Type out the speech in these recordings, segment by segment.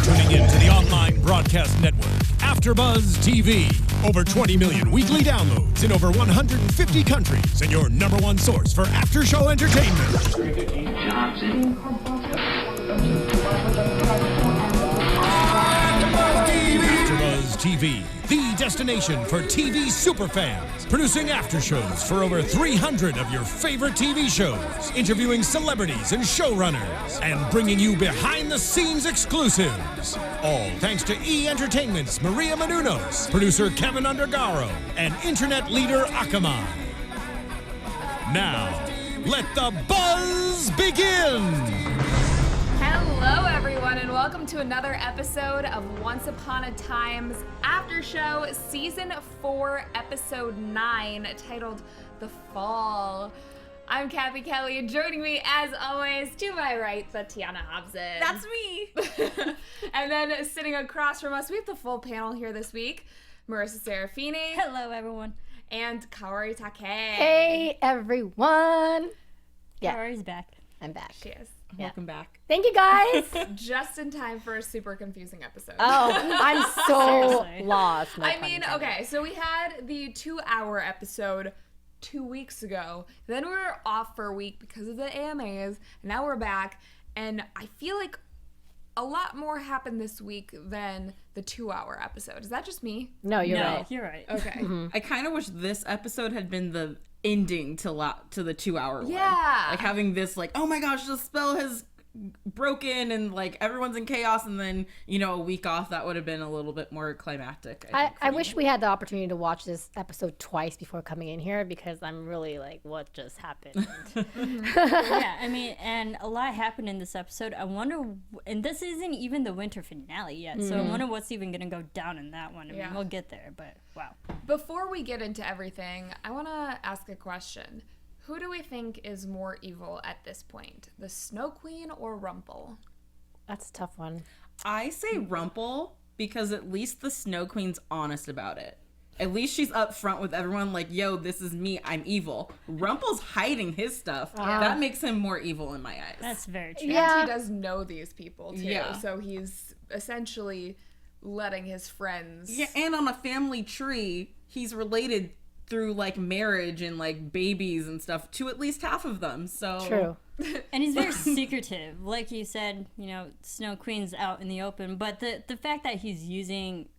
tuning in to the online broadcast network, AFTERBUZZ TV. Over 20 million weekly downloads in over 150 countries, and your number one source for after-show entertainment. AFTERBUZZ TV, the destination for TV superfans, producing after-shows for over 300 of your favorite TV shows, interviewing celebrities and showrunners, and bringing you behind-the-scenes exclusives. All thanks to E! Entertainment's Maria Menounos, producer Kevin Undergaro, and internet leader Akamai. Now, let the buzz begin! Hello, everyone, and welcome to another episode of Once Upon a Time's After Show, Season 4, Episode 9, titled The Fall. I'm Cathy Kelley, and joining me, as always, to my right, the Tiona Hobson. That's me! And then sitting across from us, we have the full panel here this week. Marisa Serafini. Hello, everyone. And Kaori Takee. Hey, everyone. Yeah. Kaori's back. I'm back. She is. Welcome back. Thank you, guys. Just in time for a super confusing episode. Oh, I'm so Seriously. lost. No I pun mean, intended. okay, so we had the 2-hour episode 2 weeks ago. Then we were off for a week because of the AMAs, and now we're back. And I feel like a lot more happened this week than the 2-hour episode. Is that just me? No, you're no, right. you're right. Okay. I kind of wish this episode had been the ending to the 2-hour one. Yeah. Like having this like, oh my gosh, the spell has broken and like everyone's in chaos, and then, you know, a week off, that would have been a little bit more climactic. I wish we had the opportunity to watch this episode twice before coming in here because I'm really like, what just happened? Yeah, I mean, and a lot happened in this episode. I wonder, and this isn't even the winter finale yet, so I wonder what's even going to go down in that one. I mean, Yeah. we'll get there, but wow. Before we get into everything, I want to ask a question. Who do we think is more evil at this point? The Snow Queen or Rumple? That's a tough one. I say Rumple because at least the Snow Queen's honest about it. At least she's up front with everyone like, yo, this is me, I'm evil. Rumple's hiding his stuff. That makes him more evil in my eyes. That's very true. Yeah. And he does know these people, too. Yeah. So he's essentially letting his friends... Yeah, and on a family tree, he's related through like marriage and like babies and stuff to at least half of them. So True. And he's very secretive. Like you said, you know, Snow Queen's out in the open, but the fact that he's using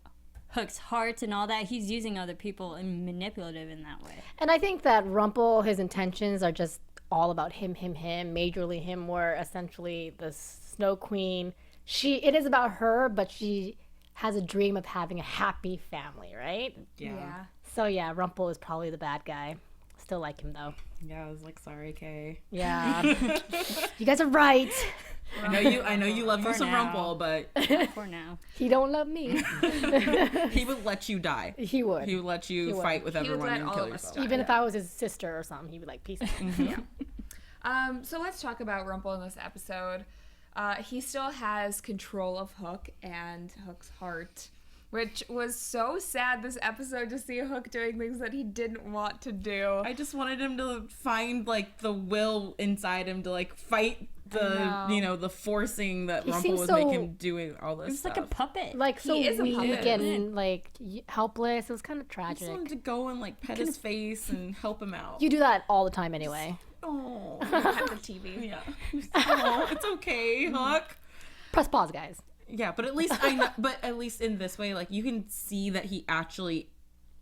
Hook's heart and all that, he's using other people and manipulative in that way. And I think that Rumple, his intentions are just all about him, majorly him, where essentially the Snow Queen, it is about her, but she has a dream of having a happy family, right? yeah. So yeah, Rumple is probably the bad guy. Still like him though. Yeah, I was like, sorry, Kay. Yeah. You guys are right. I know you love you For some now. Rumple, but For now. He don't love me. he would let you die. He would. He would let you would. fight with He would everyone let and all kill of us yourself. die. Even if I was his sister or something, he'd be like, peace out. So let's talk about Rumple in this episode. He still has control of Hook and Hook's heart, which was so sad this episode to see Hook doing things that he didn't want to do. I just wanted him to find like the will inside him to like fight I know. the forcing that He Rumple seems would so- make him doing all this It's stuff. like a puppet. Like so He is a weak puppet. and like helpless. It was kind of I tragic. just wanted to go and like pet his face and help him out. You do that all the time anyway. Oh, At the TV. yeah. Oh, it's okay, Hook. Press pause, guys. Yeah, but at least but at least in this way, like you can see that he actually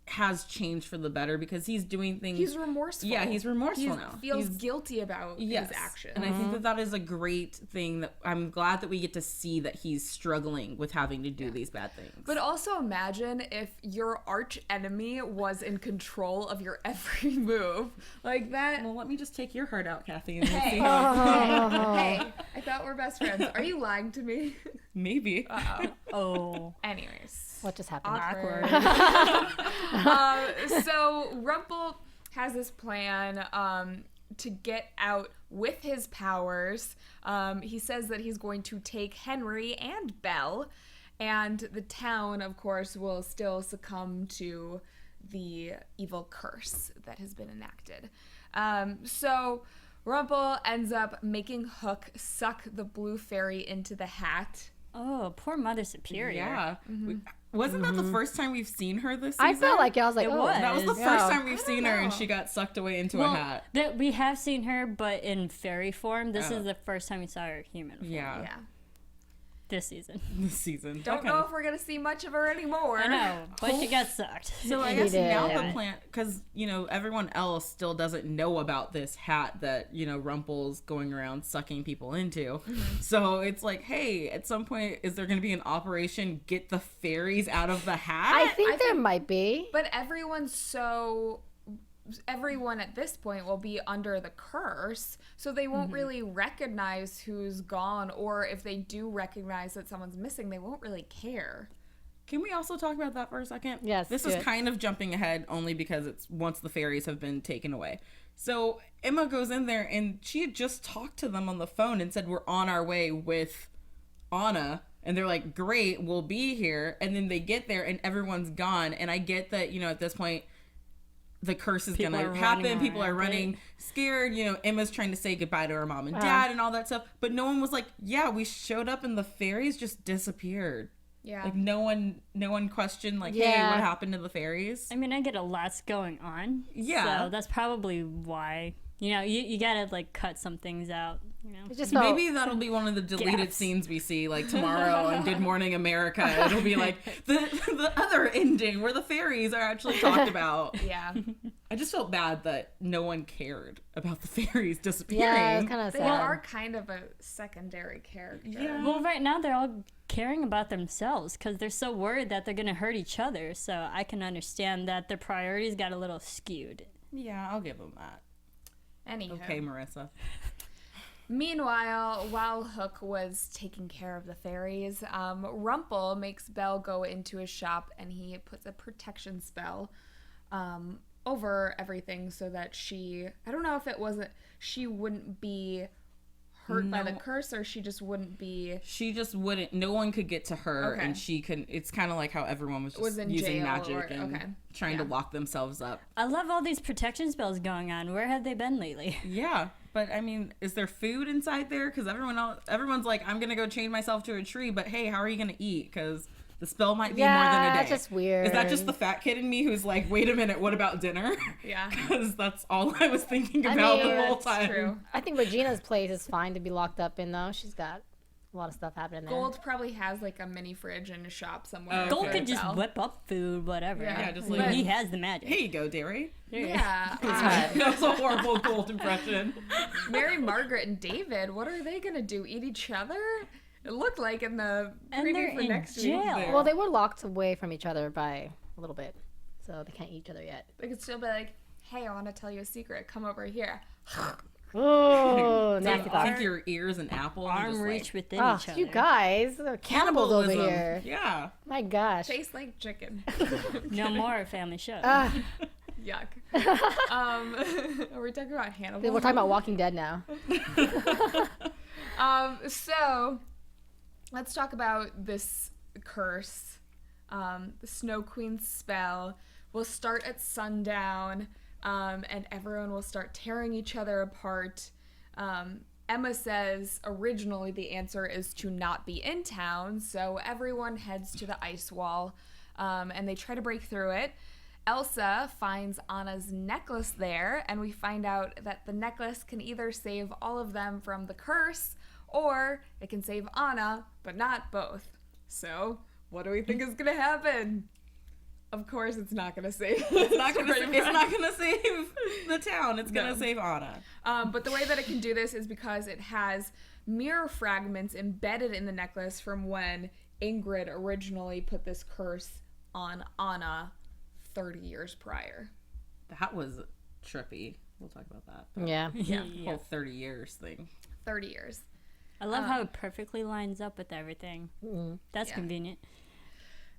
has changed for the better because he's doing things. He's remorseful. Yeah, he's remorseful He now. feels He's- guilty about Yes, his actions. and I think that that is a great thing. That I'm glad that we get to see that he's struggling with having to do these bad things. But also imagine if your arch enemy was in control of your every move. Like that. well, let me just take your heart out, Kathy, and we'll Hey, see hey, how hey, I thought we're best friends. Are you lying to me? maybe. Uh-oh. Oh. Anyways. What just happened? Awkward. So Rumple has this plan to get out with his powers. He says that he's going to take Henry and Belle, and the town, of course, will still succumb to the evil curse that has been enacted. So Rumple ends up making Hook suck the blue fairy into the hat, Oh, poor Mother Superior. Yeah. Wasn't that the first time we've seen her this season? I felt like I was like, It oh, was. That was the Yeah. first time we've seen her, and she got sucked away into a hat. We have seen her, but in fairy form. This Oh. is the first time we saw her human form. Yeah. This season. This season. Don't know if we're gonna see much of her anymore. I know, but she got sucked. So I He guess now did. the plan, because everyone else still doesn't know about this hat that Rumple's going around sucking people into. So it's like, hey, at some point, is there going to be an operation get the fairies out of the hat? I think there might be. But everyone at this point will be under the curse, so they won't really recognize who's gone, or if they do recognize that someone's missing, they won't really care. Can we also talk about that for a second? Yes, This do is it. kind of jumping ahead only because it's once the fairies have been taken away. So Emma goes in there and she had just talked to them on the phone and said, we're on our way with Anna. And they're like, great, we'll be here. And then they get there and everyone's gone. And I get that, at this point, the curse is going People to are happen. running People are around, running right? scared. Emma's trying to say goodbye to her mom and dad and all that stuff. But no one was like, yeah, we showed up and the fairies just disappeared. Yeah. Like no one questioned like, hey, Yeah. what happened to the fairies? I mean, I get a lot's going on. Yeah. So that's probably why. You gotta like cut some things out. It just felt, Maybe that'll be one of the deleted Gaps. scenes we see like tomorrow on Good Morning America. It'll be like the other ending where the fairies are actually talked about. Yeah. I just felt bad that no one cared about the fairies disappearing. yeah, it was kind of They sad. are kind of a secondary character. Yeah. Well, right now they're all caring about themselves because they're so worried that they're gonna hurt each other. So I can understand that their priorities got a little skewed. Yeah, I'll give them that. Anywho. Okay, Marissa. Meanwhile, while Hook was taking care of the fairies, Rumple makes Belle go into his shop and he puts a protection spell over everything so that she wouldn't be hurt by the curse, or she just wouldn't be... She just wouldn't. No one could get to her, Okay. and she couldn't. It's kind of like how everyone was just in using jail magic and trying to lock themselves up. I love all these protection spells going on. Where have they been lately? Yeah, but I mean, is there food inside there? Because everyone's like, I'm gonna go chain myself to a tree, but hey, how are you gonna eat? Because the spell might be more than a day. it's just weird. Is that just the fat kid in me who's like, wait a minute, what about dinner? Yeah. Because that's all I was thinking about mean, the whole That's time. true. I think Regina's place is fine to be locked up in, though. She's got a lot of stuff happening there. Gold probably has like a mini fridge in a shop somewhere. Gold Okay. could just whip up food, whatever. Yeah, just I like- mean, he has the magic. Here you go, Derry. Yeah. That was a horrible gold impression. Mary Margaret and David, what are they gonna do? Eat each other? It looked like in the And they're preview for in next week. jail. Well, they were locked away from each other by a little bit, so they can't eat each other yet. They could still be like, hey, I want to tell you a secret. Come over here. Oh, nasty Take thoughts. your ears and apple and Arm just reach like, within Oh, each other. you guys, they're cannibals over cannibalism. here. Yeah. My gosh. Tastes like chicken. No more family show. Yuck. Are we talking about Hannibal? We're talking about Walking Dead now. So let's talk about this curse. The Snow Queen's spell will start at sundown, and everyone will start tearing each other apart. Emma says originally the answer is to not be in town, so everyone heads to the ice wall, and they try to break through it. Elsa finds Anna's necklace there, and we find out that the necklace can either save all of them from the curse, or it can save Anna, but not both. So, what do we think is gonna happen? Of course, it's not gonna save. It's not gonna save the town. It's gonna No. save Anna. But the way that it can do this is because it has mirror fragments embedded in the necklace from when Ingrid originally put this curse on Anna 30 years prior. That was trippy. We'll talk about that. Yeah. The whole 30 years thing. 30 years. I love how it perfectly lines up with everything. That's Yeah. convenient.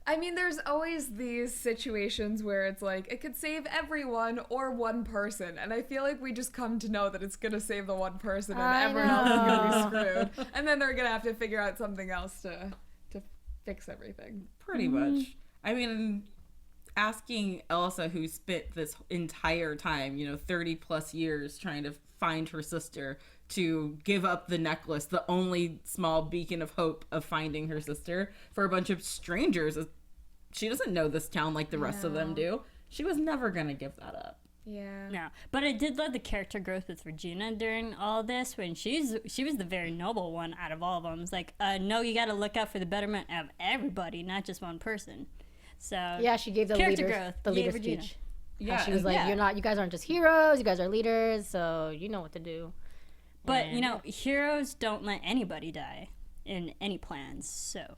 I mean, there's always these situations where it's like, it could save everyone or one person. And I feel like we just come to know that it's going to save the one person and I everyone else is going to know. be screwed. And then they're going to have to figure out something else to fix everything. Pretty much. I mean, asking Elsa, who spent this entire time, 30 plus years trying to find her sister, to give up the necklace, the only small beacon of hope of finding her sister, for a bunch of strangers. She doesn't know this town like the rest of them do. She was never going to give that up. Yeah. No, but I did love the character growth with Regina during all this, when she was the very noble one out of all of them. It's like, no, you got to look out for the betterment of everybody, not just one person. So yeah, she gave the leader Regina. speech. Yeah, she was like, you guys aren't just heroes, you guys are leaders, so you know what to do. But heroes don't let anybody die in any plans. So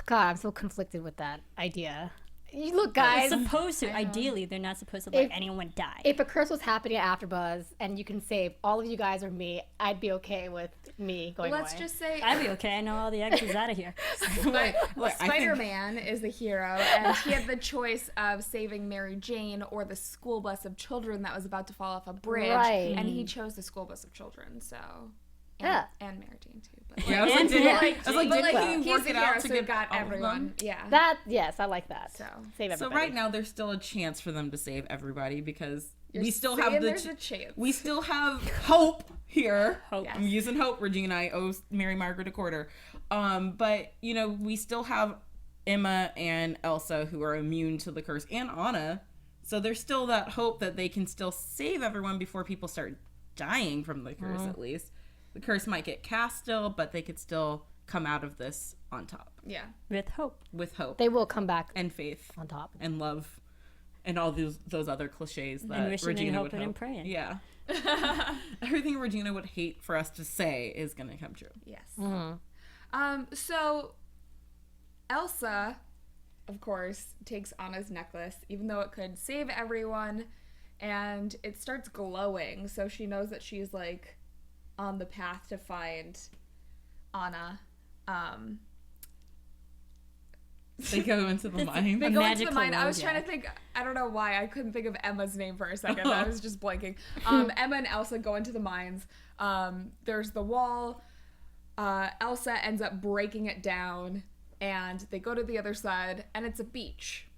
God, I'm so conflicted with that idea. Look, guys. It's supposed to. Ideally, they're not supposed to let anyone die. If a curse was happening at AfterBuzz and you can save all of you guys or me, I'd be okay with me going Let's away. just say I'd be okay. I know all the extras out of here. Spider-Man is the hero, and he had the choice of saving Mary Jane or the school bus of children that was about to fall off a bridge, Right. and he chose the school bus of children. So, and Mary Jane too. But Yeah, I was like, did he he's work the it hero, out so to he get got all of everyone. them? Yeah. Yes, I like that. So save everybody. So right now there's still a chance for them to save everybody, because we still saying have there's a chance. we still have hope here. Hope. Yes. I'm using hope, Regina. I owe Mary Margaret a quarter. But we still have Emma and Elsa, who are immune to the curse, and Anna. So there's still that hope that they can still save everyone before people start dying from the curse. At least the curse might get cast still, but they could still come out of this on top. Yeah. With hope. With hope They will come back and faith on top. and love and all those other cliches that And wishing Regina and would hoping hope. and praying. Yeah. Everything Regina would hate for us to say is going to come true. Yes. So Elsa, of course, takes Anna's necklace, even though it could save everyone, and it starts glowing. So she knows that she's like on the path to find Anna. They go into the mine. They go into the magical mine. I was zodiac. trying to think. I don't know why I couldn't think of Emma's name for a second. I was just blanking. Emma and Elsa go into the mines. There's the wall. Elsa ends up breaking it down, and they go to the other side, and it's a beach.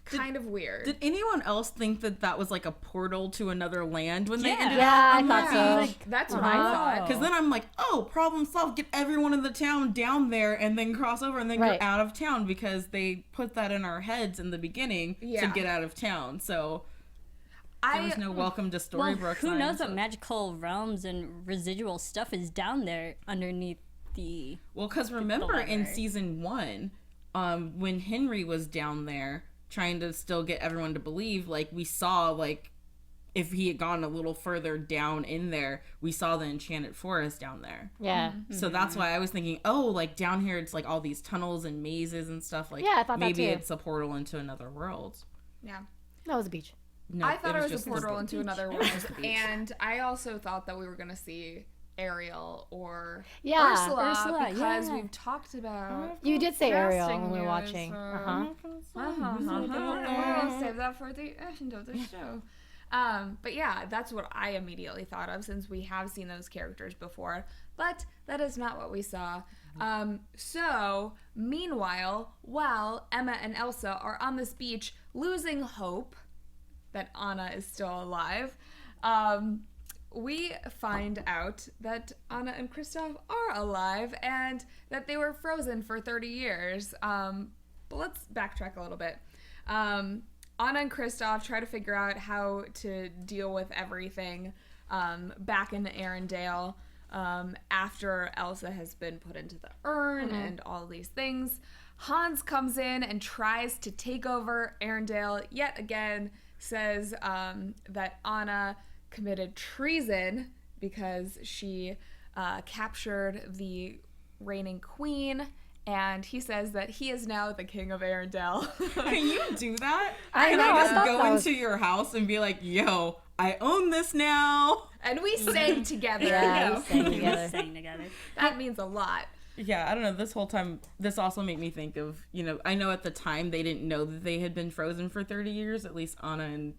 Kind of weird. Did anyone else think that was like a portal to another land when they ended Yeah, up I on thought that so. beach? Like, that's what I thought. Because then I'm like, oh, problem solved. Get everyone in the town down there and then cross over and then Right. you're out of town, because they put that in our heads in the beginning to Yeah. get out of town. So there was no welcome to Storybrooke. Who knows signs. what magical realms and residual stuff is down there underneath the... Well, because remember in library. season 1, when Henry was down there trying to still get everyone to believe, like, we saw, like, if he had gone a little further down in there, we saw the enchanted forest down there. Yeah. So that's why I was thinking, oh, like, down here it's like all these tunnels and mazes and stuff. Like, Yeah, I thought that maybe too. it's a portal into another world. Yeah. That was a beach. No, I thought it was just a portal into another world. just the beach. And I also thought that we were going to see Ariel or Yeah, Ursula, because yeah. we've talked about You did say Ariel casting when we were news, watching. We'll save that for the end of the show. But yeah, that's what I immediately thought of, since we have seen those characters before. But that is not what we saw. So, meanwhile, while Emma and Elsa are on this beach losing hope that Anna is still alive, we find out that Anna and Kristoff are alive and that they were frozen for 30 years. But let's backtrack a little bit. Anna and Kristoff try to figure out how to deal with everything back in Arendelle after Elsa has been put into the urn and all these things. Hans comes in and tries to take over Arendelle yet again, says that Anna committed treason because she captured the reigning queen, and he says that he is now the king of Arendelle. Can you do that? I Can know, I I just thought go that was- into your house and be like, yo, I own this now? And we sang together. Yeah, you we know. sang together. Sang together. That means a lot. Yeah, I don't know. This whole time, this also made me think of, I know at the time they didn't know that they had been frozen for 30 years. At least Anna and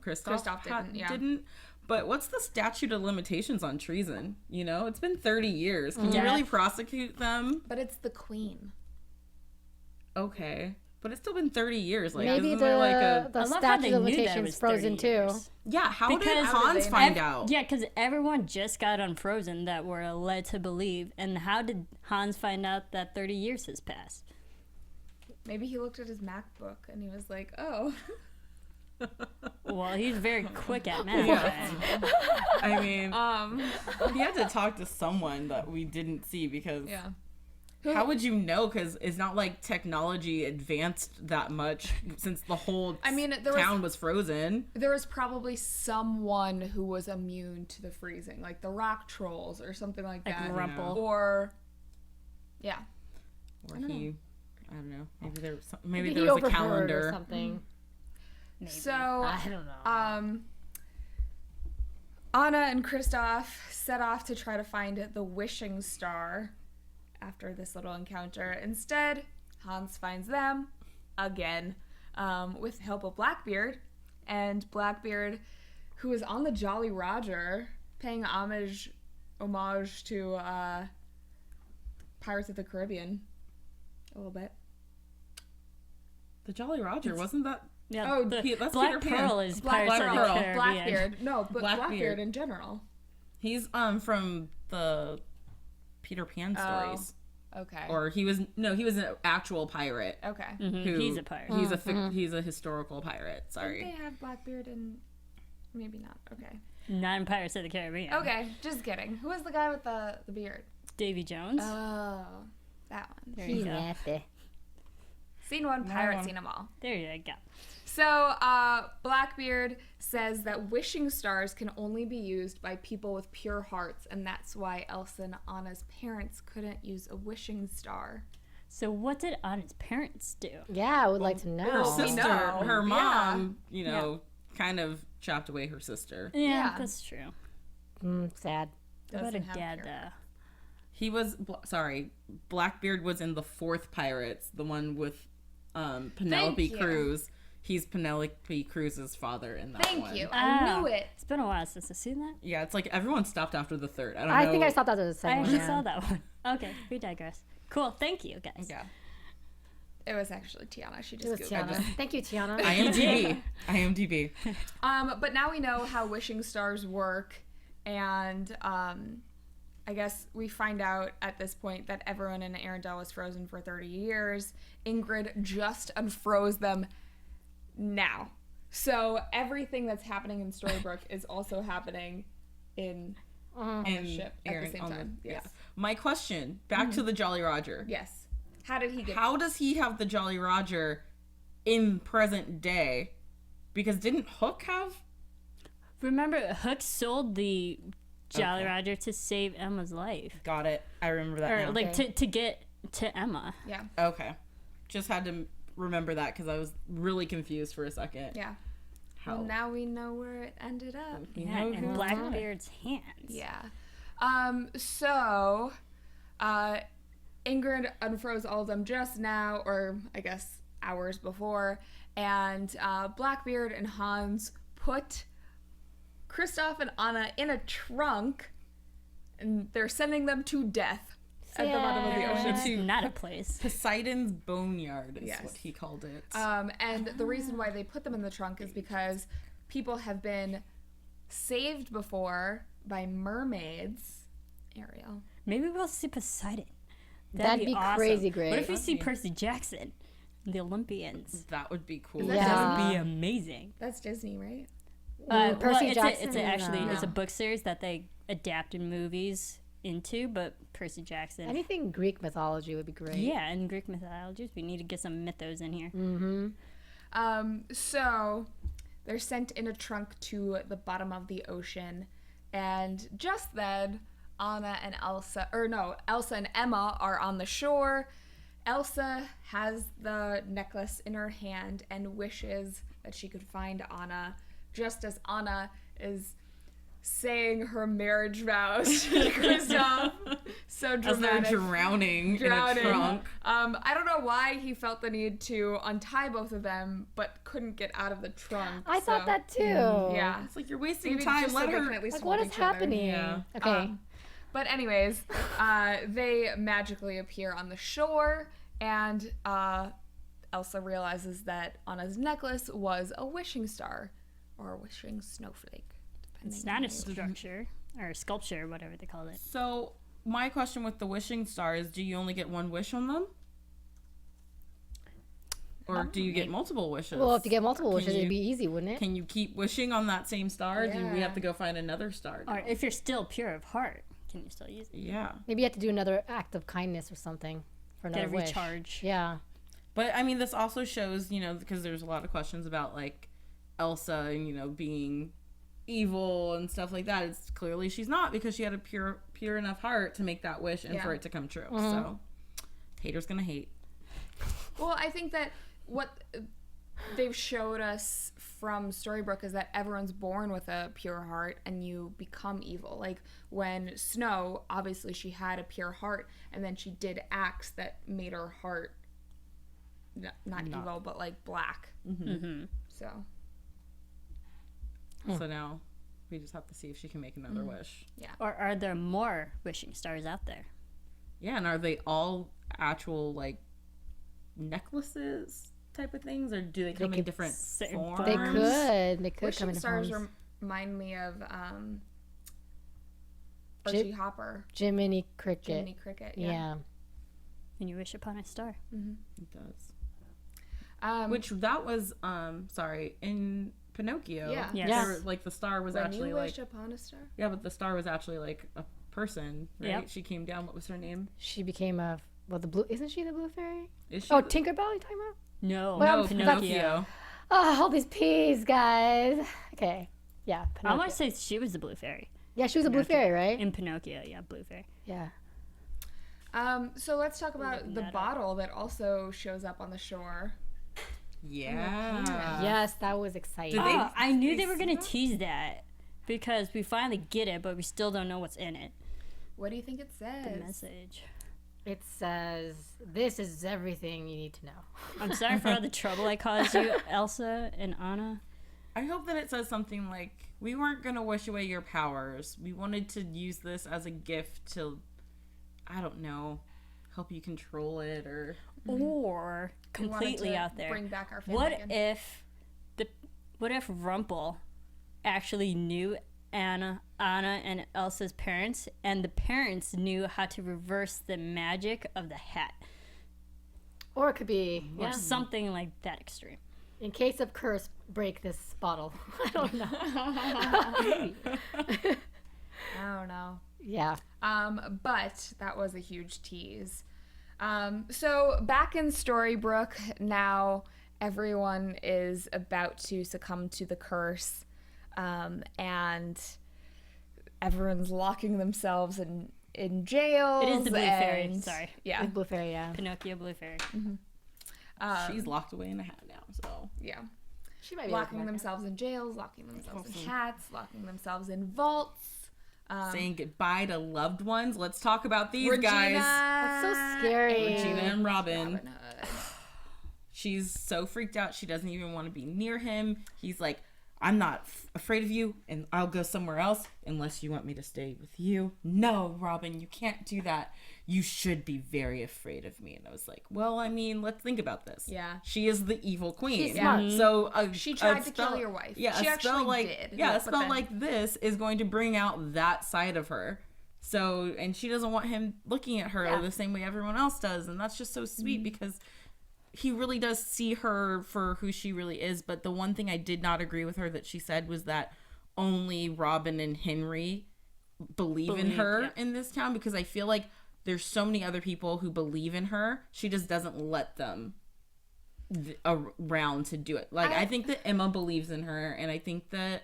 Kristoff didn't. But what's the statute of limitations on treason? It's been 30 years. Can you really prosecute them? But it's the queen. Okay. But it's still been 30 years. Like, Maybe isn't there like a... the I love how statute they of knew that it limitations was frozen 30 too. years. Yeah, how did Because Hans find out? Yeah, because everyone just got unfrozen that we're led to believe. And how did Hans find out that 30 years has passed? Maybe he looked at his MacBook and he was like, oh. Well, he's very quick at math. Yeah. I mean, Um, he had to talk to someone that we didn't see because yeah. how would you know? Because it's not like technology advanced that much since the whole town was frozen. There was probably someone who was immune to the freezing, like the rock trolls or something like Like that. Rumple. Or, yeah. Or I don't he, I don't know. Maybe there was some, maybe Maybe there he was a overheard calendar. or something. Maybe. So, I don't know. Anna and Kristoff set off to try to find the wishing star after this little encounter. Instead, Hans finds them again with the help of Blackbeard. And Blackbeard, who is on the Jolly Roger, paying homage to Pirates of the Caribbean a little bit. The Jolly Roger, wasn't that? Yeah, Oh, the that's Black Peter Pan. Pearl is Black Pirates of the Pearl. Caribbean. Blackbeard. No, but Blackbeard. Blackbeard in general. He's from the Peter Pan stories. Okay. Or he was an actual pirate. Okay. Mhm, Who- he's a pirate. He's a historical pirate. Sorry. Didn't they have Blackbeard and maybe not? Okay. Not in Pirates of the Caribbean. Okay, just kidding. Who was the guy with the beard? Davy Jones. Oh, that one. There He's you go. nasty. Scene one, pirate, seen them all. There you go. So, Blackbeard says that wishing stars can only be used by people with pure hearts, and that's why Elsa and Anna's parents couldn't use a wishing star. So what did Anna's parents do? Yeah, I would like to Her know. we sister, know. her Yeah. mom, kind of chopped away her sister. Yeah, Yeah. that's true. Sad. What a Doesn't have dad, pure though. He was Blackbeard was in the 4th Pirates, the one with Penelope you. Cruz. He's Penelope Cruz's father in that one. Thank you. I knew it. It's been a while since I've seen that. Yeah, it's like everyone stopped after the 3rd. I don't know. I think I stopped after the I second one. actually Yeah. saw that one. Okay, we digress. Cool, thank you, guys. Yeah. It was actually Tiana. She It just was Googled Tiana. it. Thank you, Tiana. IMDb. But now we know how wishing stars work, and I guess we find out at this point that everyone in Arendelle was frozen for 30 years. Ingrid just unfroze them now. So everything that's happening in Storybrooke is also happening in on the ship at the same time. Yes. Yeah. My question, back to the Jolly Roger. Yes. How did he get? How does he have the Jolly Roger in present day? Because didn't Hook have? Remember, Hook sold the Jolly Roger to save Emma's life. Got it. I remember that Or, now. like, to get to Emma. Yeah. Okay. Just had to remember that because I was really confused for a second. Yeah. How? Well, now we know where it ended up. You Yeah, know in who- Blackbeard's hands. Yeah. Ingrid unfroze all of them just now, or I guess hours before, and Blackbeard and Hans put Kristoff and Anna in a trunk, and they're sending them to death at the bottom of the Well, ocean. it's not a place. Poseidon's Boneyard is Yes. what he called it. And the reason why they put them in the trunk is because people have been saved before by mermaids. Ariel. Maybe we'll see Poseidon. That'd be awesome. crazy great. What if we see be. Percy Jackson? The Olympians. That would be cool. that That would be Disney? amazing. That's Disney, right? Percy it's Jackson? it's a No. book series that they adapted movies into, but Percy Jackson. Anything Greek mythology would be great. Yeah, in Greek mythologies, we need to get some mythos in here. So they're sent in a trunk to the bottom of the ocean, and just then Elsa and Emma are on the shore. Elsa has the necklace in her hand and wishes that she could find Anna, just as Anna is saying her marriage vows to Kristoff. So As they're dramatic. drowning in a trunk. I don't know why he felt the need to untie both of them, but couldn't get out of the trunk. I thought that too. Yeah. It's like you're wasting Maybe time. just so Let they can her. at least Like, hold what is each other. happening? Yeah. Okay. But anyways, they magically appear on the shore, and Elsa realizes that Anna's necklace was a wishing star or a wishing snowflake. It's not a structure or a sculpture, whatever they call it. So my question with the wishing star is, do you only get one wish on them? Or do you get multiple wishes? Well, if you get multiple wishes, it'd be easy, wouldn't it? Can you keep wishing on that same star? Yeah. Do we have to go find another star? Or if you're still pure of heart, can you still use it? Yeah. Maybe you have to do another act of kindness or something for another Get a wish. recharge. Yeah. But I mean, this also shows, you know, because there's a lot of questions about like Elsa and, you know, being evil and stuff like that. It's clearly she's not, because she had a pure enough heart to make that wish and for it to come true. So haters gonna hate. Well, I think that what they've showed us from Storybrooke is that everyone's born with a pure heart and you become evil. Like when Snow, obviously she had a pure heart and then she did acts that made her heart not evil, but like black. So So now we just have to see if she can make another wish. Or are there more wishing stars out there? Yeah, and are they all actual like necklaces type of things, or do they come in could different certain forms? They could come wishing in stars forms. remind me of Archie Hopper, Jiminy Cricket. Jiminy Cricket. Yeah. And you wish upon a star. It does. Which that was in Pinocchio. Yeah. Yes. There were, like the star was When actually you like wish upon a star. yeah, but the star was actually like a person, right? Yep. She came down. What was her name? She became the blue. Isn't she the blue fairy? Is she? Oh, Tinkerbell, you talking about? No, Well, no, Pinocchio. Pinocchio. Oh, all these P's, guys. Okay. Yeah. I Pinocchio. want to say she was the blue fairy. Yeah, she was a blue Pinocchio. fairy, right? In Pinocchio, yeah, blue fairy. Yeah. So let's talk about the that up. bottle that also shows up on the shore. Yeah. Yes, that was exciting. Did they- Oh, I knew they were going to tease that because we finally get it, but we still don't know what's in it. What do you think it says? The message. It says, "This is everything you need to know." I'm sorry for all the trouble I caused you, Elsa and Anna. I hope that it says something like, "We weren't gonna wish away your powers. We wanted to use this as a gift to, I don't know, help you control it, or Or We wanted completely to out there. Bring back our family What again. if Rumple actually knew Anna and Elsa's parents, and the parents knew how to reverse the magic of the hat, Or it could be, or something like that extreme. in case of curse, break this bottle. I don't know. I don't know. Yeah. But that was a huge tease. So back in Storybrooke, now everyone is about to succumb to the curse, and everyone's locking themselves in jails. It is the blue fairy. and- Sorry, Yeah, Blue fairy, yeah. Pinocchio blue fairy. she's locked away in a hat now." So yeah. She might be Locking themselves in jails, locking themselves in hats, locking themselves in vaults. saying goodbye to loved ones. Let's talk about these Regina, guys. That's so scary. Regina and Robin. Robin Hood. She's so freaked out. She doesn't even want to be near him. He's like, "I'm not afraid of you, and I'll go somewhere else unless you want me to stay with you." "No, Robin, you can't do that. You should be very afraid of me." And I was like, well, I mean, let's think about this. Yeah. She is the evil queen. She's smart. So She tried to kill your wife. Yeah, She a actually spell like did, yeah, a but spell then- like this is going to bring out that side of her. So, and she doesn't want him looking at her the same way everyone else does, and that's just so sweet because he really does see her for who she really is. But the one thing I did not agree with her that she said was that only Robin and Henry believe in her in this town, because I feel like there's so many other people who believe in her. She just doesn't let them around to do it. Like, I think that Emma believes in her, and I think that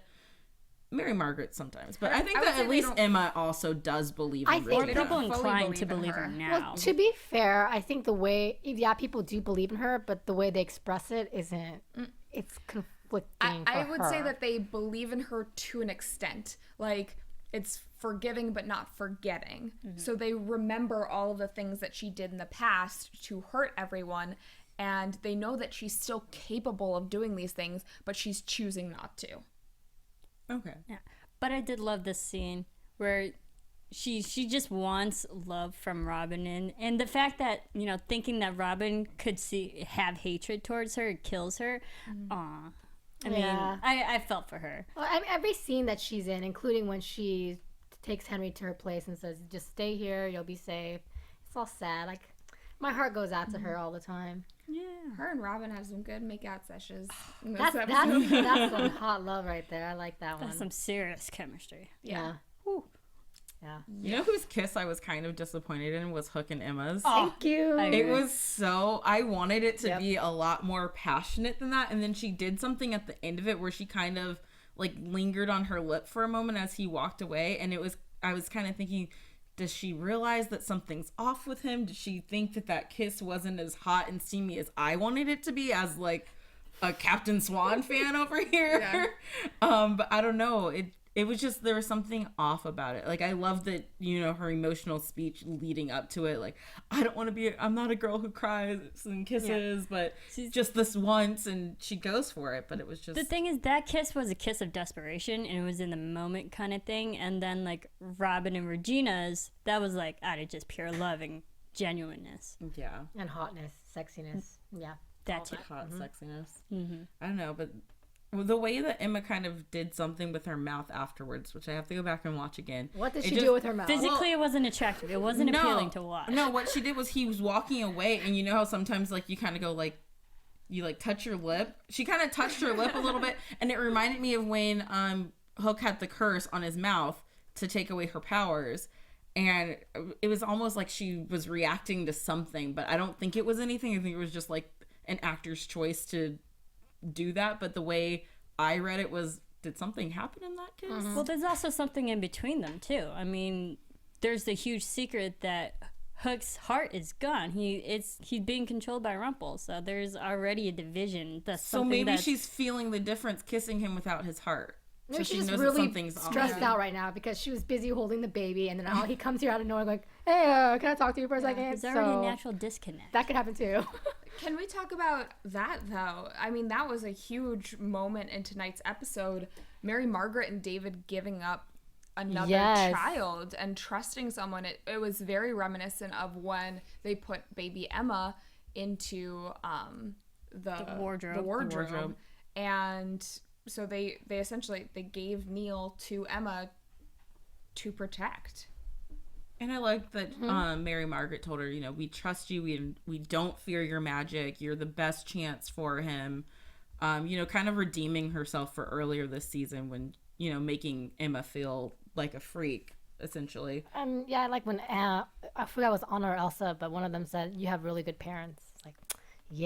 Mary Margaret sometimes. But I think I would that say at they least don't- Emma also does believe in I think Or Regina. people fully inclined to believe in believe her her. now. Well, to be fair, I think the way, people do believe in her, but the way they express it isn't, it's conflicting I for would say her. that they believe in her to an extent. Like, it's forgiving but not forgetting. So they remember all of the things that she did in the past to hurt everyone, and they know that she's still capable of doing these things, but she's choosing not to. Okay. Yeah. But I did love this scene where she just wants love from Robin, and the fact that, you know, thinking that Robin could have hatred towards her kills her. Aw. I mean, I felt for her. Well, I mean, every scene that she's in, including when she takes Henry to her place and says, just stay here, you'll be safe. It's all sad. Like, my heart goes out to her all the time. Yeah. Her and Robin have some good make-out sessions. That's some hot love right there. I like that one. That's some serious chemistry. Yeah. Whew. Yeah. You know whose kiss I was kind of disappointed in was Hook and Emma's. Thank you. I It agree. was so, I wanted it to be a lot more passionate than that. And then she did something at the end of it where she kind of like lingered on her lip for a moment as he walked away. And I was kind of thinking, does she realize that something's off with him? Does she think that kiss wasn't as hot and steamy as I wanted it to be as like a Captain Swan fan over here? Yeah. But I don't know. It was just, there was something off about it. Like, I love that, you know, her emotional speech leading up to it. Like, I'm not a girl who cries and kisses, but just this once, and she goes for it. But it was just... The thing is, that kiss was a kiss of desperation, and it was in the moment kind of thing. And then, like, Robin and Regina's, that was, like, out of just pure love and genuineness. Yeah. And hotness, sexiness. Yeah. That's it. Hot sexiness. I don't know, but... the way that Emma kind of did something with her mouth afterwards, which I have to go back and watch again. What did she do with her mouth? Physically, it wasn't attractive. It wasn't appealing to watch. No, what she did was he was walking away, and you know how sometimes like you kind of go like, you like touch your lip. She kind of touched her lip a little bit, and it reminded me of when Hook had the curse on his mouth to take away her powers, and it was almost like she was reacting to something, but I don't think it was anything. I think it was just like an actor's choice to do that, but the way I read it was, did something happen in that kiss? Well, there's also something in between them too. I mean, there's the huge secret that Hook's heart is gone. He's being controlled by Rumple, so there's already a division. So maybe she's feeling the difference kissing him without his heart. Maybe So she she's knows really that something's stressed off. out right now because she was busy holding the baby, and then he comes here out of nowhere like, hey, can I talk to you for a second? There's already a natural disconnect. That could happen too. Can we talk about that, though? I mean, that was a huge moment in tonight's episode. Mary Margaret and David giving up another child and trusting someone. It was very reminiscent of when they put baby Emma into the wardrobe. And so they essentially, they gave Neal to Emma to protect. And I like that Mary Margaret told her, you know, we trust you. We don't fear your magic. You're the best chance for him. You know, kind of redeeming herself for earlier this season when, you know, making Emma feel like a freak, essentially. Yeah, I like when, I forgot it was Anna or Elsa, but one of them said, you have really good parents. It's like, she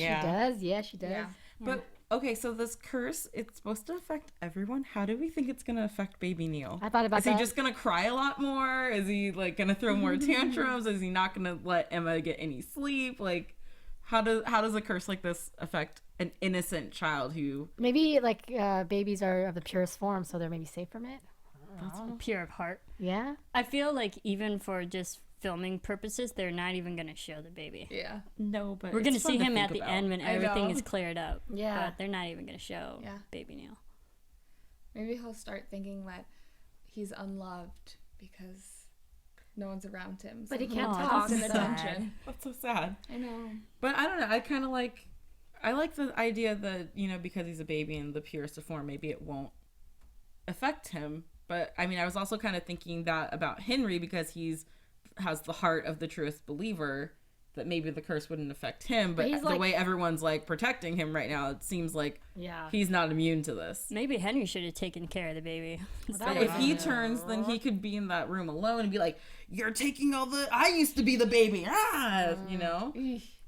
does. Yeah, she does. Yeah. But, okay, so this curse, it's supposed to affect everyone. How do we think it's going to affect baby Neal? I thought about that. Is he just going to cry a lot more? Is he, like, going to throw more tantrums? Is he not going to let Emma get any sleep? Like, how does a curse like this affect an innocent child who... Maybe, like, babies are of the purest form, so they're maybe safe from it. Pure of heart. Yeah. I feel like even for just filming purposes, they're not even going to show the baby. Yeah. No, but We're going to see him at the end when everything know. is cleared up. Yeah. But they're not even going to show baby Neal. Maybe he'll start thinking that he's unloved because no one's around him. But he so can't he'll talk. and That's attention. That's so sad. I know. But I don't know. I like the idea that, you know, because he's a baby in the purest of form, maybe it won't affect him. But I mean, I was also kind of thinking that about Henry because has the heart of the truest believer, that maybe the curse wouldn't affect him. But the way everyone's like protecting him right now, it seems like he's not immune to this. Maybe Henry should have taken care of the baby. If he turns, then he could be in that room alone and be like, "You're taking I used to be the baby." You know,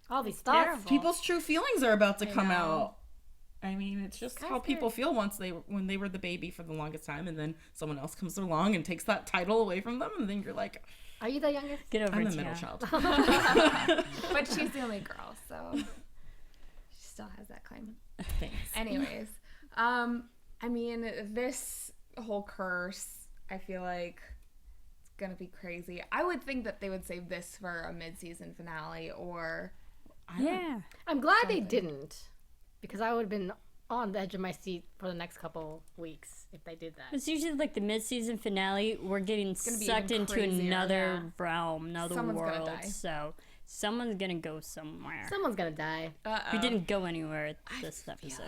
all these thoughts. People's true feelings are about to come out. I mean, it's just how people feel when they were the baby for the longest time, and then someone else comes along and takes that title away from them, and then you're like, are you the youngest? Get over I'm it, the middle Tiona. child. But she's the only girl, so she still has that claim. Thanks. Anyways, I mean, this whole curse, I feel like it's gonna be crazy. I would think that they would save this for a mid-season finale, or Yeah. I'm glad they didn't, because I would have been on the edge of my seat for the next couple weeks if they did that. It's usually like the mid-season finale. We're getting gonna be sucked even into crazier, another realm, another Someone's gonna world. die. So someone's gonna go somewhere. Someone's gonna die. We didn't go anywhere this episode.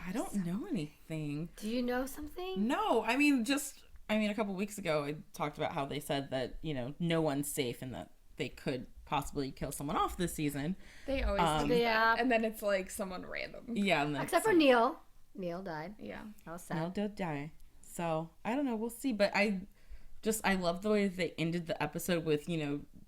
I don't know anything. Do you know something? No, I mean, a couple weeks ago, I talked about how they said that, no one's safe and that they could possibly kill someone off this season. They always do Yeah. that. And then it's like someone random. Yeah. And Except for Neal. Neal died. Yeah. That was sad. Neal did die. So, I don't know. We'll see. But I love the way they ended the episode with,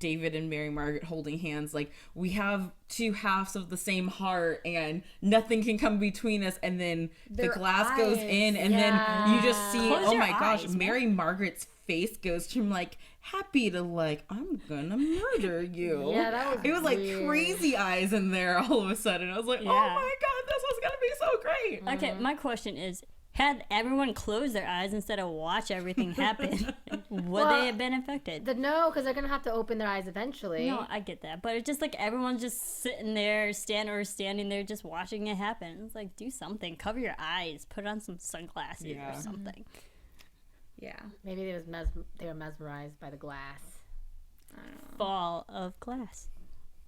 David and Mary Margaret holding hands. Like, we have two halves of the same heart and nothing can come between us. And then the glass goes in and then you just see, Close oh your my gosh, eyes, Mary Margaret's face goes from like happy to like, I'm gonna murder you. Yeah, that was It was like weird. crazy eyes in there all of a sudden. I was like, oh my God, this was gonna be so great. Okay, my question is, had everyone closed their eyes instead of watch everything happen, would they have been affected? No, because they're gonna have to open their eyes eventually. No, I get that, but it's just like everyone's just sitting there, standing there, just watching it happen. It's like, do something, cover your eyes, put on some sunglasses or something. Yeah. Maybe they were mesmerized by the glass. Fall of glass.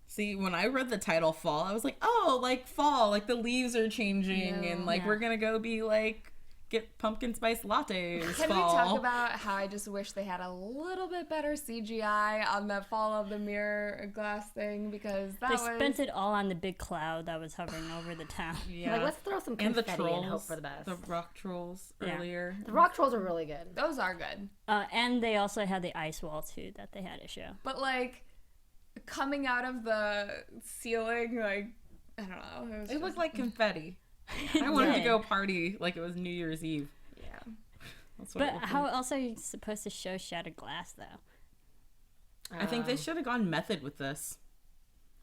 See, when I read the title Fall, I was like, oh, like fall, like the leaves are changing and like we're gonna go be like, get pumpkin spice lattes. Can fall. we talk about how I just wish they had a little bit better CGI on the fall of the mirror glass thing, because that They spent it all on the big cloud that was hovering over the town. Yeah. Like, let's throw some And the confetti trolls, and hope for the best. the rock trolls Yeah. earlier. The rock trolls are really good. Those are good. And they also had the ice wall too that they had to show. But like coming out of the ceiling, like I don't know. It looked like confetti. I wanted to go party like it was New Year's Eve. Yeah. That's what it But looked how like. else are you supposed to show shattered glass though? I think they should have gone method with this.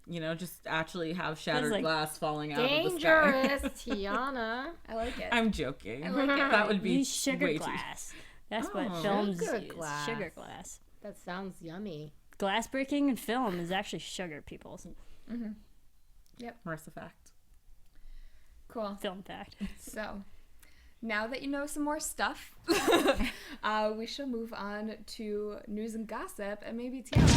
Just actually have shattered like, glass falling out of the Dangerous, sky. Tiona. I like it. I'm joking. I like it. That would be Use sugar way glass. That's Oh. what films Sugar use. glass. Sugar glass. That sounds yummy. Glass breaking in film is actually sugar, people. Marissa fact. Cool. Film fact. So, now that you know some more stuff, we shall move on to news and gossip, and maybe Tiana.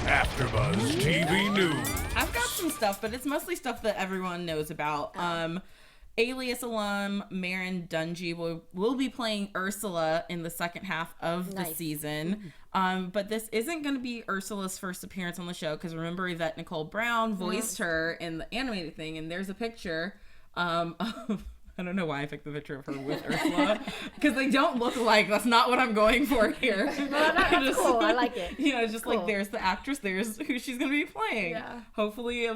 AfterBuzz TV News. I've got some stuff, but it's mostly stuff that everyone knows about. Alias alum Maren Dungy will be playing Ursula in the second half of the season. But this isn't going to be Ursula's first appearance on the show, because remember Yvette Nicole Brown voiced her in the animated thing, and there's a picture of I don't know why I picked the picture of her with Ursula, because they don't look alike. That's not what I'm going for here. That's cool. I like it. It's just Cool. like there's the actress, there's who she's going to be playing. Yeah. Hopefully,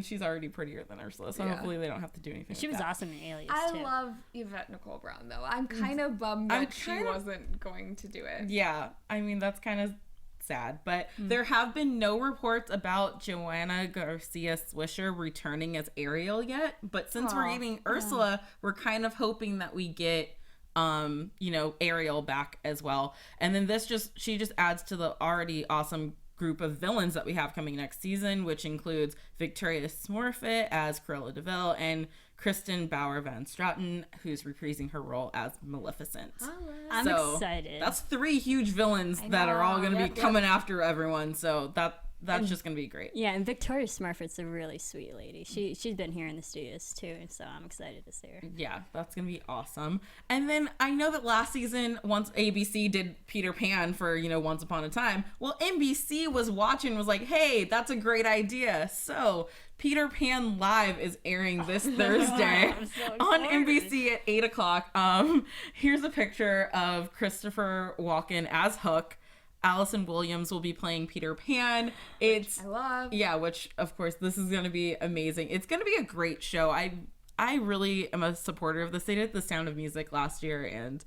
she's already prettier than Ursula, so hopefully they don't have to do anything. She with was that. awesome in Alias I too. love Yvette Nicole Brown, though. I'm kind of bummed that she wasn't going to do it. Yeah, that's kind of sad, but there have been no reports about Joanna Garcia Swisher returning as Ariel yet. But since we're getting Ursula, we're kind of hoping that we get Ariel back as well. And then she just adds to the already awesome group of villains that we have coming next season, which includes Victoria Smurfit as Cruella de Vil and Kristen Bauer Van Straten, who's reprising her role as Maleficent. I'm excited. That's 3 huge villains that are all going to be coming after everyone. So that's just going to be great. Yeah, and Victoria Smurfit's a really sweet lady. She's been here in the studios too, and so I'm excited to see her. Yeah, that's going to be awesome. And then I know that last season, once ABC did Peter Pan for, Once Upon a Time, well, NBC was watching, was like, hey, that's a great idea. So Peter Pan Live is airing this Thursday on NBC at 8 o'clock. Here's a picture of Christopher Walken as Hook. Allison Williams will be playing Peter Pan. I love. Yeah, which of course this is going to be amazing. It's going to be a great show. I really am a supporter of this. They did The Sound of Music last year, and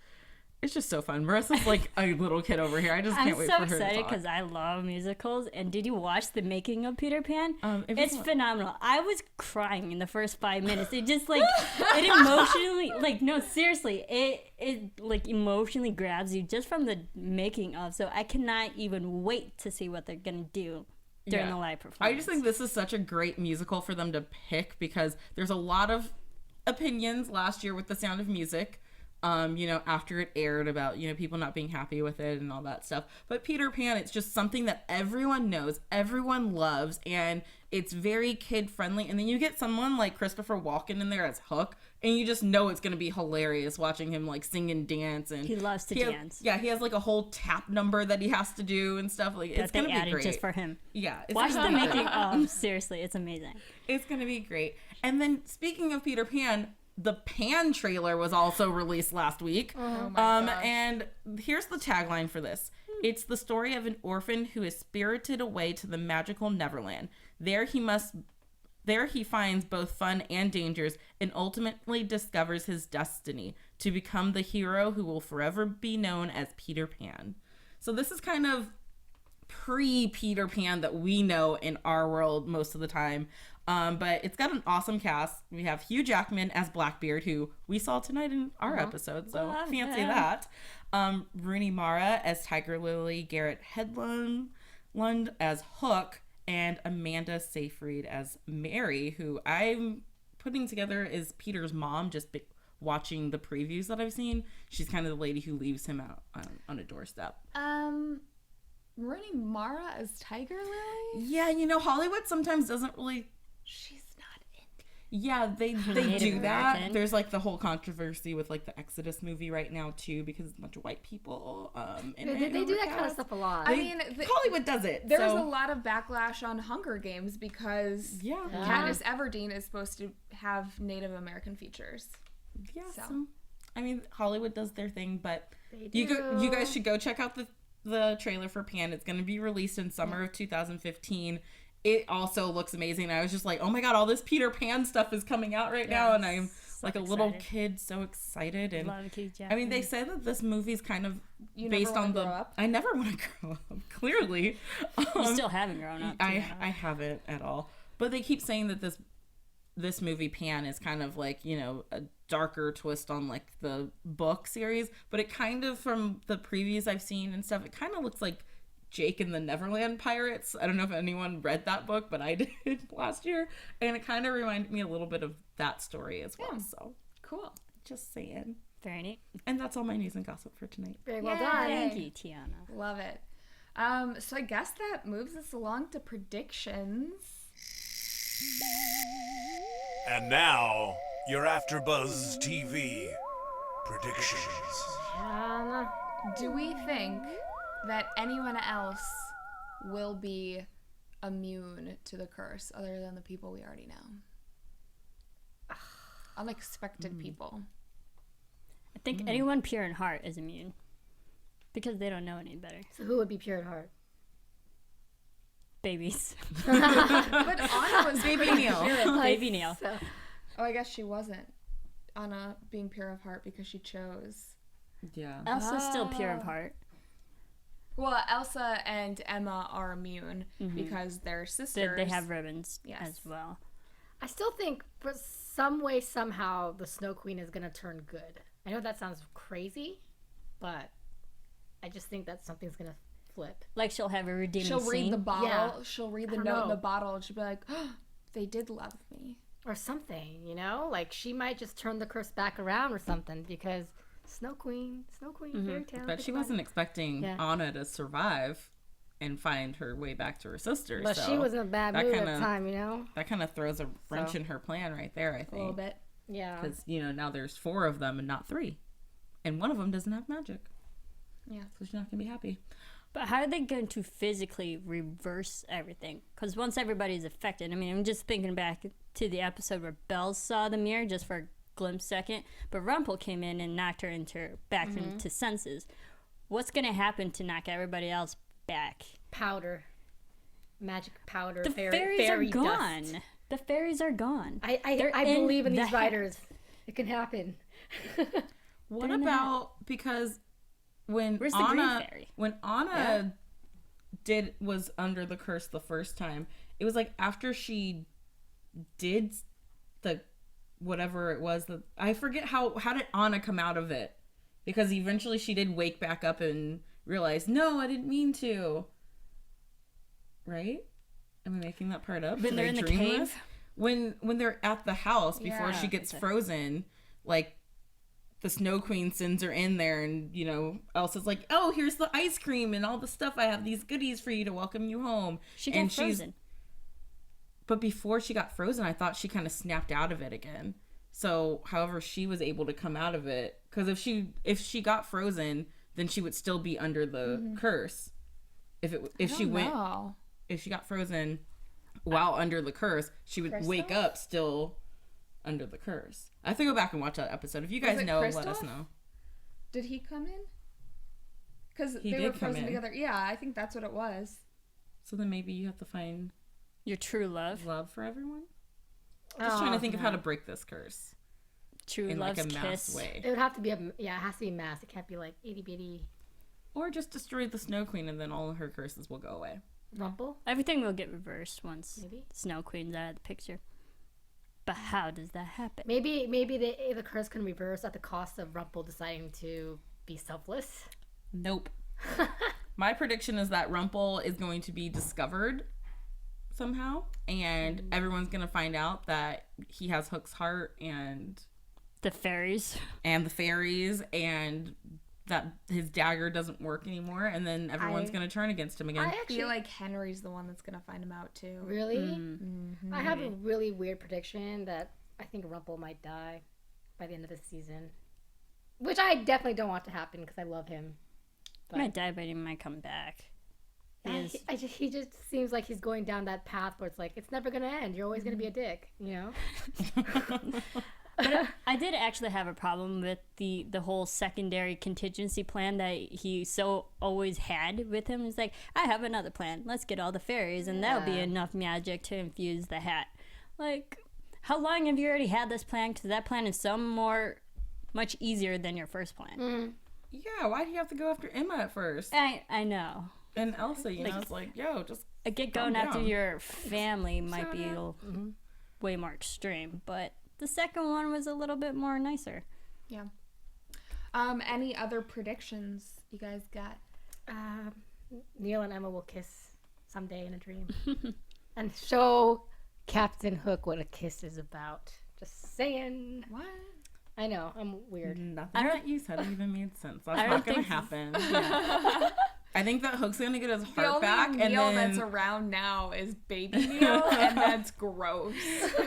it's just so fun. Marissa's like a little kid over here. I just can't wait for her to talk. I'm so excited because I love musicals. And did you watch the making of Peter Pan? It's phenomenal. I was crying in the first 5 minutes. It just it emotionally, no, seriously, it emotionally grabs you just from the making of. So I cannot even wait to see what they're gonna do during the live performance. I just think this is such a great musical for them to pick, because there's a lot of opinions last year with The Sound of Music. After it aired about, people not being happy with it and all that stuff. But Peter Pan, it's just something that everyone knows, everyone loves, and it's very kid-friendly. And then you get someone like Christopher Walken in there as Hook, and you just know it's going to be hilarious watching him, like, sing and dance. And he loves to dance. He has, like, a whole tap number that he has to do and stuff. Like, it's going to be great. Just for him. Yeah. Watch the making. Oh, seriously, it's amazing. It's going to be great. And then, speaking of Peter Pan, the Pan trailer was also released last week. Oh my gosh. And here's the tagline for this. It's the story of an orphan who is spirited away to the magical Neverland. There he finds both fun and dangers and ultimately discovers his destiny to become the hero who will forever be known as Peter Pan. So this is kind of pre-Peter Pan that we know in our world most of the time. But it's got an awesome cast. We have Hugh Jackman as Blackbeard, who we saw tonight in our episode, so fancy that. Rooney Mara as Tiger Lily, Garrett Hedlund as Hook, and Amanda Seyfried as Mary, who I'm putting together is Peter's mom, just watching the previews that I've seen. She's kind of the lady who leaves him out on a doorstep. Rooney Mara as Tiger Lily? Yeah, Hollywood sometimes doesn't really... She's not in. Yeah, they do that. There's like the whole controversy with like the Exodus movie right now too, because it's a bunch of white people. They do that kind of stuff a lot. Hollywood does it. There was a lot of backlash on Hunger Games because Katniss Everdeen is supposed to have Native American features. Yeah, so Hollywood does their thing, but you guys should go check out the trailer for Pan. It's going to be released in summer of 2015. It also looks amazing. I was just like, oh my god, all this Peter Pan stuff is coming out right now, and I'm like a little kid, so excited. And they say that this movie's kind of based on the. Grow up? I never want to grow up. Clearly, you still haven't grown up. I haven't at all. But they keep saying that this movie Pan is kind of like a darker twist on like the book series, but it kind of, from the previews I've seen and stuff, it kind of looks like Jake and the Neverland Pirates. I don't know if anyone read that book, but I did last year, and it kind of reminded me a little bit of that story as well. So cool. Just saying. Very neat. And that's all my news and gossip for tonight. Very well done. Thank you, Tiona. Love it. So I guess that moves us along to predictions. And now, your AFTERBUZZ TV predictions. Do we think that anyone else will be immune to the curse other than the people we already know? Unexpected people. I think anyone pure in heart is immune because they don't know any better. So who would be pure in heart? Babies. But Anna was Baby Neal. Baby Neal. So. Oh, I guess she wasn't. Anna being pure of heart because she chose. Yeah. Elsa's still pure of heart. Well, Elsa and Emma are immune because they're sisters. They have ribbons as well. I still think for some way, somehow, the Snow Queen is going to turn good. I know that sounds crazy, but I just think that something's going to flip. Like she'll have a redeeming She'll scene. read the bottle. Yeah. She'll read the note in the bottle, and she'll be like, oh, they did love me. Or something, Like she might just turn the curse back around or something because Snow Queen, very talented. But she wasn't expecting Anna to survive and find her way back to her sister. But so she was in a bad mood at the time, That kind of throws a wrench in her plan right there, I think. A little bit. Yeah. Because, now there's 4 of them and not 3. And one of them doesn't have magic. Yeah. So she's not going to be happy. But how are they going to physically reverse everything? Because once everybody's affected, I'm just thinking back to the episode where Belle saw the mirror just for a glimpse second, but Rumple came in and knocked her back into senses. What's going to happen to knock everybody else back? Powder. Magic powder. The fairies are gone. Dust. The fairies are gone. I believe in these writers. It can happen. What about, because when Where's Anna, the green fairy? When Anna was under the curse the first time, it was like after she did the whatever it was that I forget how did Anna come out of it, because eventually she did wake back up and realize, no, I didn't mean to. Right? Am I making that part up? When they're in the cave. when they're at the house before Yeah. she gets frozen, like the Snow Queen sends her in there, and you know, Elsa's like, "Oh, here's the ice cream and all the stuff. I have these goodies for you to welcome you home." She got frozen. But before she got frozen, I thought she kind of snapped out of it again. So, however, she was able to come out of it, because if she got frozen, then she would still be under the curse. If she got frozen while under the curse, she would wake up still under the curse. I have to go back and watch that episode. If you guys know, let us know. Did he come in? Because He they did were come frozen in. together. Yeah, I think that's what it was. So then maybe you have to find Your true love. love for everyone. Just trying to think of how to break this curse True in like love's a mass kiss. way, It would have to be it has to be mass. It can't be like itty bitty or just destroy the Snow Queen and then all of her curses will go away. Rumple. Everything will get reversed once Maybe. Snow Queen's out of the picture. But how does that happen? Maybe the curse can reverse at the cost of Rumple deciding to be selfless. Nope. My prediction is that Rumple is going to be discovered somehow, and everyone's gonna find out that he has Hook's heart and The fairies. the fairies, and that his dagger doesn't work anymore, and then everyone's gonna turn against him again. I feel like Henry's the one that's gonna find him out too. Really? I have a really weird prediction that I think Rumple might die by the end of the season, which I definitely don't want to happen because I love him. He might die, but he might come back. He just seems like he's going down that path where it's like it's never gonna end. You're always gonna be a dick, you know. But I did actually have a problem with the whole secondary contingency plan that he so always had with him. He's like, I have another plan. Let's get all the fairies, and that'll be enough magic to infuse the hat. Like, how long have you already had this plan? Because that plan is much easier than your first plan. Yeah, why do you have to go after Emma at first? I know. And Elsa, you know, it's like, yo, just Get calm going after down. your family might be way more extreme, but the second one was a little bit more nicer. Yeah. Any other predictions you guys got? Neal and Emma will kiss someday in a dream, and show Captain Hook what a kiss is about. Just saying. What? I know I'm weird. nothing that you said even made sense. That's not gonna happen. I think that Hook's gonna get his The heart only back, Neal and then that's around now is Baby Neal, and that's gross.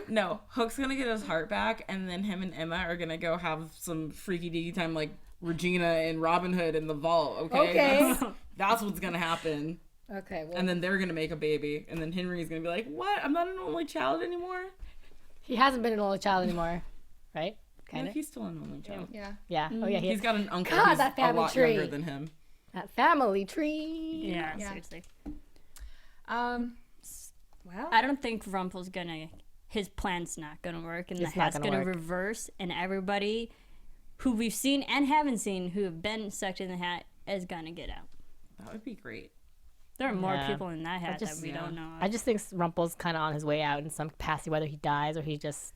no, Hook's gonna get his heart back, and then him and Emma are gonna go have some freaky deaky time like Regina and Robin Hood in the vault. Okay. That's what's gonna happen. Okay. Well, And then they're gonna make a baby, and then Henry's gonna be like, "What? I'm not an only child anymore." he hasn't been an only child anymore, right? Kind No, of. he's still an only child. Yeah. Yeah. Oh yeah. He's got an uncle God, who's that a family lot tree. younger than him. That family tree. Yeah, Yeah. seriously. Well, I don't think Rumple's his plan's not gonna work, and It's the not hat's gonna gonna work. reverse, and everybody who we've seen and haven't seen who have been sucked in the hat is gonna get out. That would be great. There are more Yeah. people in that hat just- that we don't know. I just think Rumple's kind of on his way out in some capacity, whether he dies or he just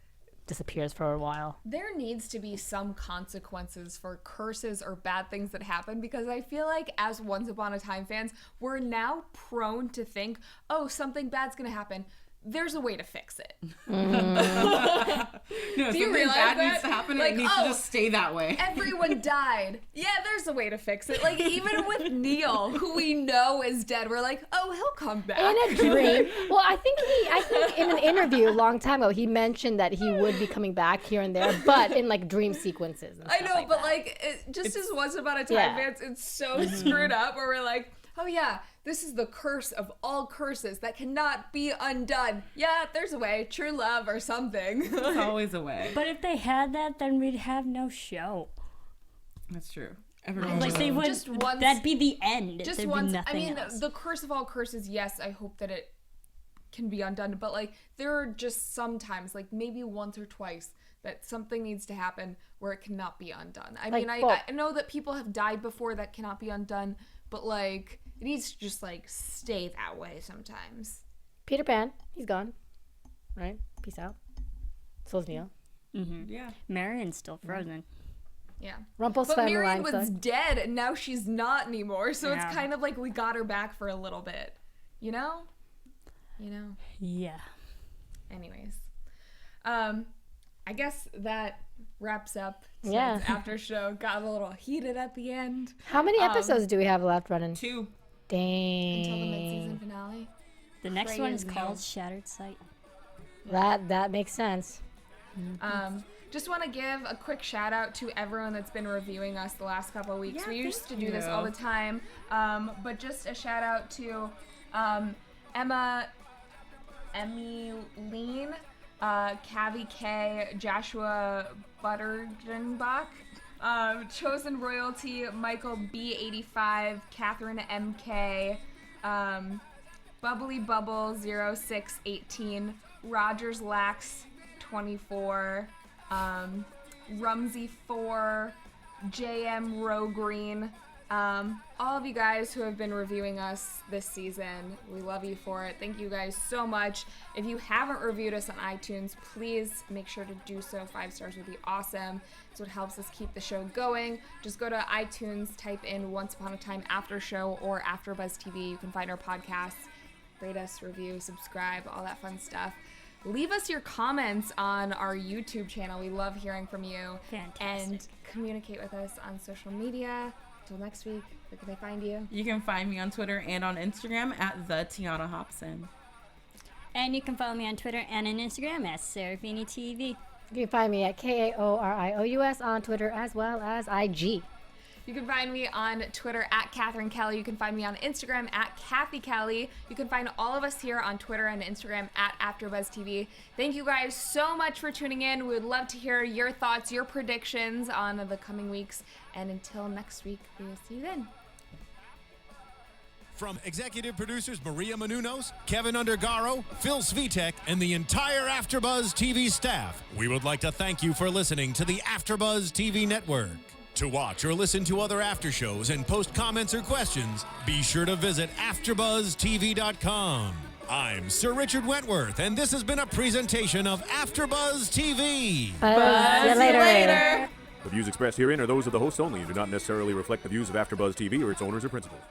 disappears for a while. there needs to be some consequences for curses or bad things that happen, because I feel like as Once Upon a Time fans, we're now prone to think, oh, something bad's gonna happen. There's a way to fix it. No, Do you something realize bad that? needs to happen, and Like, it needs oh, to just stay that way. Everyone died. Yeah, there's a way to fix it. Like, even with Neal, who we know is dead, we're like, oh, he'll come back. In a dream. Well, I think in an interview a long time ago, he mentioned that he would be coming back here and there, but in like dream sequences. And I stuff know, like but that. like, as Once Upon a Time Yeah. fans, it's so screwed up where we're like, oh yeah, this is the curse of all curses that cannot be undone. Yeah, there's a way, true love or something. There's always a way. But if they had that, then we'd have no show. That's true. Everyone Like they would. Just once- That'd be the end. Just There'd once. Be I nothing mean, else. the curse of all curses. Yes, I hope that it can be undone. But like, there are just sometimes, like maybe once or twice, that something needs to happen where it cannot be undone. I Like, mean, well- I know that people have died before that cannot be undone, but like, it needs to just like stay that way sometimes. Peter Pan, he's gone. Right? Peace out. So's Neal. Yeah. Marion's still frozen. Yeah. Rumple's But family Marion line was sucks. dead, and now she's not anymore. So Yeah. it's kind of like we got her back for a little bit. You know? Yeah. Anyways. I guess that wraps up Yeah. after show. Got a little heated at the end. How many episodes do we have left running? 2. Dang. Until the mid-season finale. The next one is Crazy. called Shattered Sight. That makes sense. Just want to give a quick shout out to everyone that's been reviewing us the last couple of weeks. Yeah, We used to thank do this you. all the time, but just a shout out to Emmy Lean, Cathy Kelley, Joshua Buttergenbach, Chosen Royalty, Michael B85, Catherine MK, Bubbly Bubble 0618, Rogers Lax 24, Rumsey 4, JM Row Green, all of you guys who have been reviewing us this season. We love you for it. Thank you guys so much. If you haven't reviewed us on iTunes, please make sure to do so. 5 stars would be awesome. It's what helps us keep the show going. Just go to iTunes, type in Once Upon a Time After Show or AfterBuzz TV. You can find our podcasts. Rate us, review, subscribe, all that fun stuff. Leave us your comments on our YouTube channel. We love hearing from you. Fantastic. And communicate with us on social media. Until next week, where can they find you? You can find me on Twitter and on Instagram at the Tiona Hobson. And you can follow me on Twitter and on Instagram at Serafini TV. You can find me at KAORIOUS on Twitter as well as IG. You can find me on Twitter at Catherine Kelley. You can find me on Instagram at Cathy Kelley. You can find all of us here on Twitter and Instagram at AfterBuzz TV. Thank you guys so much for tuning in. We would love to hear your thoughts, your predictions on the coming weeks. And until next week, we will see you then. From executive producers Maria Menounos, Kevin Undergaro, Phil Svitek, and the entire AfterBuzz TV staff, we would like to thank you for listening to the AfterBuzz TV network. To watch or listen to other after shows and post comments or questions, be sure to visit AfterBuzzTV.com. I'm Sir Richard Wentworth, and this has been a presentation of AfterBuzz TV. See you later. The views expressed herein are those of the hosts only and do not necessarily reflect the views of AfterBuzz TV or its owners or principals.